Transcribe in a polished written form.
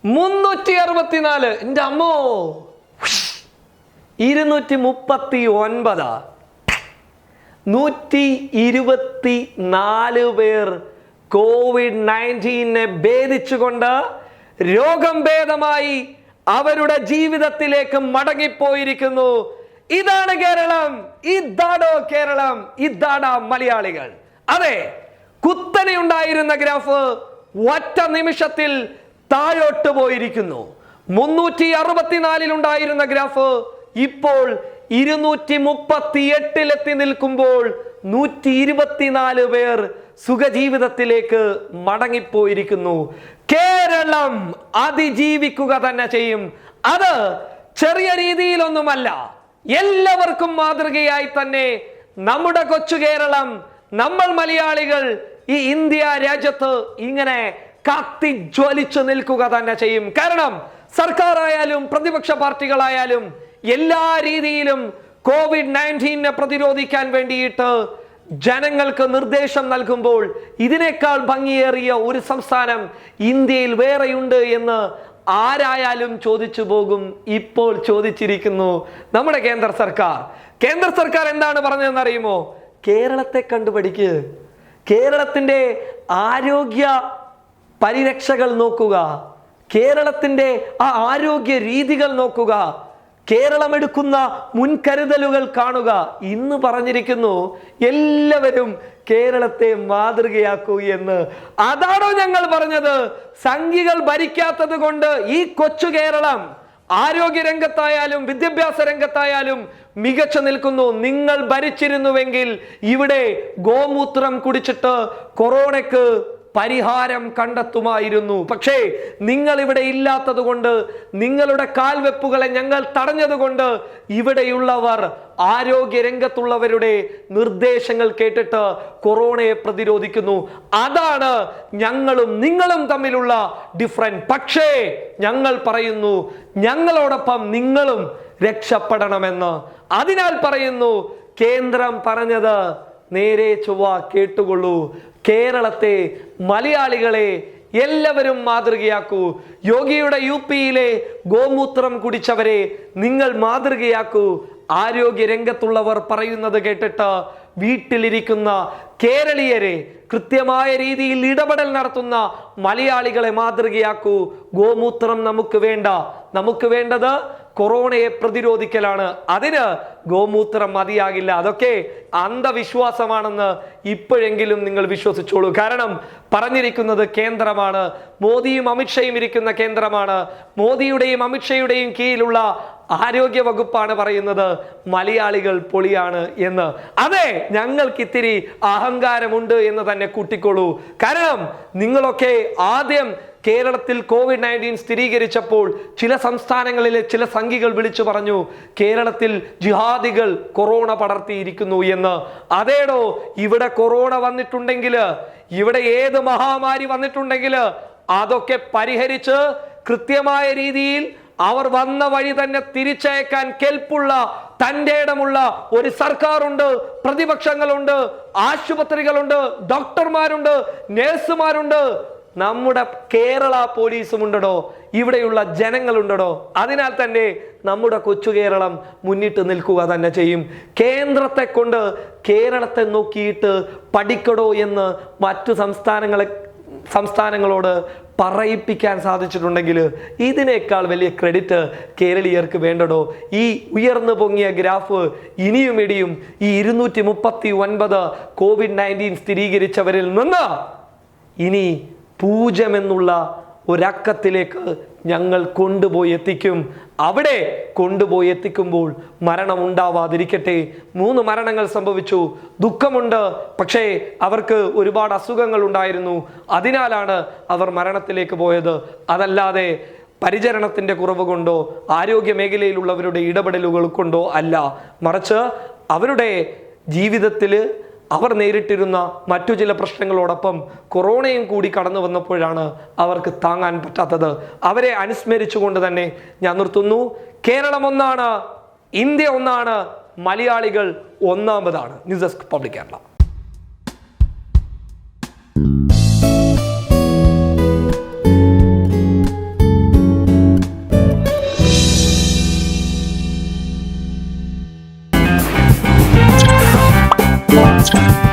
364. എൻ്റെ അമ്മോ, 239. 124 പേർ COVID-19 ഭേദിച്ചുകൊണ്ട് രോഗം ഭേദമായി അവരുടെ ജീവിതത്തിലേക്ക് മടങ്ങിപ്പോയിരിക്കുന്നു. ഇതാണ് കേരളം, ഇതാണോ കേരളം, ഇതാണോ മലയാളികൾ? അതെ, കുത്തനെ ഉണ്ടായിരുന്ന ഗ്രാഫ് ഒറ്റ നിമിഷത്തിൽ താഴോട്ട് പോയിരിക്കുന്നു. 364 ഉണ്ടായിരുന്ന ഗ്രാഫ് ഇപ്പോൾ 238 നിൽക്കുമ്പോൾ 124 പേർ സുഖജീവിതത്തിലേക്ക് മടങ്ങിപ്പോയിരിക്കുന്നു. കേരളം അതിജീവിക്കുക തന്നെ ചെയ്യും. അത് ചെറിയ രീതിയിലൊന്നുമല്ല, എല്ലാവർക്കും മാതൃകയായി തന്നെ നമ്മുടെ കൊച്ചു കേരളം, നമ്മൾ മലയാളികൾ ഈ ഇന്ത്യ രാജ്യത്ത് ഇങ്ങനെ കത്തിജ്വലിച്ചു നിൽക്കുക തന്നെ ചെയ്യും. കാരണം സർക്കാരായാലും പ്രതിപക്ഷ പാർട്ടികളായാലും എല്ലാ രീതിയിലും COVID-19 പ്രതിരോധിക്കാൻ വേണ്ടിയിട്ട് ജനങ്ങൾക്ക് നിർദ്ദേശം നൽകുമ്പോൾ ഇതിനേക്കാൾ ഭംഗിയേറിയ ഒരു സംസ്ഥാനം ഇന്ത്യയിൽ വേറെയുണ്ട് എന്ന് ആരായാലും ചോദിച്ചു പോകും. ഇപ്പോൾ ചോദിച്ചിരിക്കുന്നു നമ്മുടെ കേന്ദ്ര സർക്കാർ. കേന്ദ്ര സർക്കാർ എന്താണ് പറഞ്ഞതെന്ന് അറിയുമോ? കേരളത്തെ കണ്ടുപഠിക്ക്, കേരളത്തിന്റെ ആരോഗ്യ പരിരക്ഷകൾ നോക്കുക, കേരളത്തിന്റെ ആ ആരോഗ്യ രീതികൾ നോക്കുക, കേരളം എടുക്കുന്ന മുൻകരുതലുകൾ കാണുക. ഇന്ന് പറഞ്ഞിരിക്കുന്നു എല്ലാവരും കേരളത്തെ മാതൃകയാക്കൂ എന്ന്. അതാണോ ഞങ്ങൾ പറഞ്ഞത്? സംഘികൾ ഭരിക്കാത്തത് കൊണ്ട് ഈ കൊച്ചു കേരളം ആരോഗ്യ രംഗത്തായാലും വിദ്യാഭ്യാസ രംഗത്തായാലും മികച്ചു നിൽക്കുന്നു. നിങ്ങൾ ഭരിച്ചിരുന്നുവെങ്കിൽ ഇവിടെ ഗോമൂത്രം കുടിച്ചിട്ട് കൊറോണയ്ക്ക് പരിഹാരം കണ്ടെത്തുമായിരുന്നു. പക്ഷേ നിങ്ങൾ ഇവിടെ ഇല്ലാത്തത് കൊണ്ട്, നിങ്ങളുടെ കാൽവെപ്പുകളെ ഞങ്ങൾ തടഞ്ഞതുകൊണ്ട് ഇവിടെയുള്ളവർ ആരോഗ്യ രംഗത്തുള്ളവരുടെ നിർദ്ദേശങ്ങൾ കേട്ടിട്ട് കൊറോണയെ പ്രതിരോധിക്കുന്നു. അതാണ് ഞങ്ങളും നിങ്ങളും തമ്മിലുള്ള ഡിഫറൻസ്. പക്ഷേ ഞങ്ങൾ പറയുന്നു, ഞങ്ങളോടൊപ്പം നിങ്ങളും രക്ഷപ്പെടണമെന്ന്. അതിനാൽ പറയുന്നു, കേന്ദ്രം പറഞ്ഞത് നേരെ ചൊവ്വ കേട്ടുകൊള്ളൂ. കേരളത്തെ, മലയാളികളെ എല്ലാവരും മാതൃകയാക്കൂ. യോഗിയുടെ UP-യിലെ ഗോമൂത്രം കുടിച്ചവരെ നിങ്ങൾ മാതൃകയാക്കൂ. ആരോഗ്യ രംഗത്തുള്ളവർ പറയുന്നത് കേട്ടിട്ട് വീട്ടിലിരിക്കുന്ന കേരളീയരെ, കൃത്യമായ രീതിയിൽ ഇടപെടൽ നടത്തുന്ന മലയാളികളെ മാതൃകയാക്കൂ. ഗോമൂത്രം നമുക്ക് വേണ്ട. നമുക്ക് വേണ്ടത് കൊറോണയെ പ്രതിരോധിക്കലാണ്. അതിന് ഗോമൂത്രം മതിയാകില്ല. അതൊക്കെ അന്ധവിശ്വാസമാണെന്ന് ഇപ്പോഴെങ്കിലും നിങ്ങൾ വിശ്വസിച്ചോളൂ. കാരണം പറഞ്ഞിരിക്കുന്നത് കേന്ദ്രമാണ്. മോദിയും അമിത്ഷയും ഇരിക്കുന്ന കേന്ദ്രമാണ്. മോദിയുടെയും അമിത്ഷയുടെയും കീഴിലുള്ള ആരോഗ്യ വകുപ്പാണ് പറയുന്നത് മലയാളികൾ പൊളിയാണ് എന്ന്. അതെ, ഞങ്ങൾക്ക് ഇത്തിരി അഹങ്കാരമുണ്ട് എന്ന് തന്നെ കൂട്ടിക്കോളൂ. കാരണം നിങ്ങളൊക്കെ ആദ്യം കേരളത്തിൽ COVID-19 സ്ഥിരീകരിച്ചപ്പോൾ ചില സംസ്ഥാനങ്ങളിലെ ചില സംഘികൾ വിളിച്ചു പറഞ്ഞു കേരളത്തിൽ ജിഹാദികൾ കൊറോണ പടർത്തിയിരിക്കുന്നു എന്ന്. അതേടോ, ഇവിടെ കൊറോണ വന്നിട്ടുണ്ടെങ്കിൽ, ഇവിടെ ഏത് മഹാമാരി വന്നിട്ടുണ്ടെങ്കിൽ അതൊക്കെ പരിഹരിച്ച് കൃത്യമായ രീതിയിൽ അവർ വന്ന വഴി തന്നെ തിരിച്ചയക്കാൻ കെൽപ്പുള്ള, തൻ്റെ ഇടമുള്ള ഒരു സർക്കാരുണ്ട്, പ്രതിപക്ഷങ്ങളുണ്ട്, ആശുപത്രികളുണ്ട്, ഡോക്ടർമാരുണ്ട്, നഴ്സുമാരുണ്ട്, നമ്മുടെ കേരള പോലീസും ഉണ്ടോ, ഇവിടെയുള്ള ജനങ്ങളുണ്ടോ. അതിനാൽ തന്നെ നമ്മുടെ കൊച്ചു കേരളം മുന്നിട്ട് നിൽക്കുക തന്നെ ചെയ്യും. കേന്ദ്രത്തെ കൊണ്ട് കേരളത്തെ നോക്കിയിട്ട് പഠിക്കടോ എന്ന് മറ്റു സംസ്ഥാനങ്ങളോട് പറയിപ്പിക്കാൻ സാധിച്ചിട്ടുണ്ടെങ്കിൽ ഇതിനേക്കാൾ വലിയ ക്രെഡിറ്റ് കേരളീയർക്ക് വേണ്ടടോ. ഈ ഉയർന്നു പൊങ്ങിയ ഗ്രാഫ് ഇനിയും ഇടിയും. ഈ 239 COVID-19 സ്ഥിരീകരിച്ചവരിൽ നിന്ന് ഇനി 0 എന്നുള്ള ഒരക്കത്തിലേക്ക് ഞങ്ങൾ കൊണ്ടുപോയി എത്തിക്കും. അവിടെ കൊണ്ടുപോയി എത്തിക്കുമ്പോൾ മരണം ഉണ്ടാവാതിരിക്കട്ടെ. 3 മരണങ്ങൾ സംഭവിച്ചു. ദുഃഖമുണ്ട്. പക്ഷേ അവർക്ക് ഒരുപാട് അസുഖങ്ങൾ ഉണ്ടായിരുന്നു. അതിനാലാണ് അവർ മരണത്തിലേക്ക് പോയത്. അതല്ലാതെ പരിചരണത്തിൻ്റെ കുറവ് കൊണ്ടോ ആരോഗ്യ മേഖലയിലുള്ളവരുടെ ഇടപെടലുകൾ കൊണ്ടോ അല്ല. മറിച്ച് അവരുടെ ജീവിതത്തിൽ അവർ നേരിട്ടിരുന്ന മറ്റു ചില പ്രശ്നങ്ങളോടൊപ്പം കൊറോണയും കൂടി കടന്നു വന്നപ്പോഴാണ് അവർക്ക് താങ്ങാൻ പറ്റാത്തത്. അവരെ അനുസ്മരിച്ചുകൊണ്ട് തന്നെ ഞാൻ നിർത്തുന്നു. കേരളം ഒന്നാണ്, ഇന്ത്യ ഒന്നാണ്, മലയാളികൾ ഒന്നാമതാണ്. News desk public Kerala. Podcast.